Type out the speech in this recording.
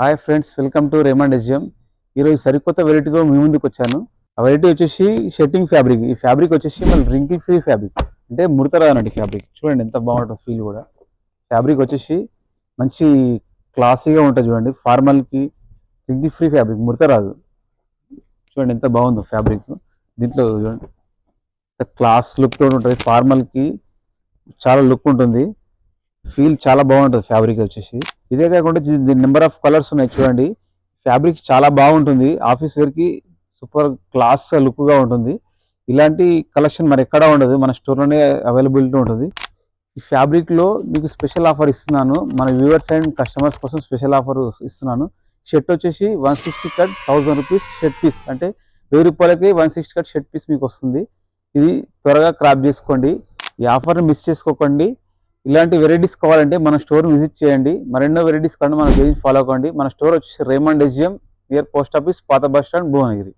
Hi friends, welcome to Raymond SGM. ఈరోజు సరికొత్త వెరైటీతో మీ ముందుకు వచ్చాను. ఆ వెరైటీ వచ్చేసి షెట్టింగ్ ఫ్యాబ్రిక్. ఈ ఫ్యాబ్రిక్ వచ్చేసి మళ్ళీ రింకిల్ ఫ్రీ ఫ్యాబ్రిక్, అంటే ముడత రాదండి ఫ్యాబ్రిక్. చూడండి ఎంత బాగుంటుంది ఫీల్ కూడా. ఫ్యాబ్రిక్ వచ్చేసి మంచి క్లాసీగా ఉంటుంది చూడండి. ఫార్మల్కి రింకిల్ ఫ్రీ ఫ్యాబ్రిక్, ముడత రాదు. చూడండి ఎంత బాగుందో ఫ్యాబ్రిక్. దీంట్లో చూడండి క్లాస్ లుక్తో ఉంటుంది. ఫార్మల్కి చాలా లుక్ ఉంటుంది. ఫీల్ చాలా బాగుంటుంది ఫ్యాబ్రిక్ వచ్చేసి. ఇదే కాకుండా దీని నెంబర్ ఆఫ్ కలర్స్ ఉన్నాయి చూడండి. ఫ్యాబ్రిక్ చాలా బాగుంటుంది. ఆఫీస్ వేర్కి సూపర్ క్లాస్ లుక్గా ఉంటుంది. ఇలాంటి కలెక్షన్ మరి ఎక్కడా ఉండదు, మన స్టోర్లోనే అవైలబిలిటీ ఉంటుంది. ఈ ఫ్యాబ్రిక్లో మీకు స్పెషల్ ఆఫర్ ఇస్తున్నాను. మన వ్యూవర్స్ అండ్ కస్టమర్స్ కోసం స్పెషల్ ఆఫర్ ఇస్తున్నాను. షర్ట్ వచ్చేసి 160 కట్ 1000 రూపీస్ షర్ట్ పీస్, అంటే 1000 రూపాయలకి 160 కట్ షర్ట్ పీస్ మీకు వస్తుంది. ఇది త్వరగా క్రాప్ చేసుకోండి. ఈ ఆఫర్ని మిస్ చేసుకోకండి. ఇలాంటి వెరైటీస్ కావాలంటే మన స్టోర్ విజిట్ చేయండి. మరెన్నో వెరైటీస్ కావాలంటే మన పేజ్ ఫాలో అవ్వండి. మన స్టోర్ వచ్చేసి Raymond SGM, near post office, పాత బస్ స్టాండ్, భువనగిరి.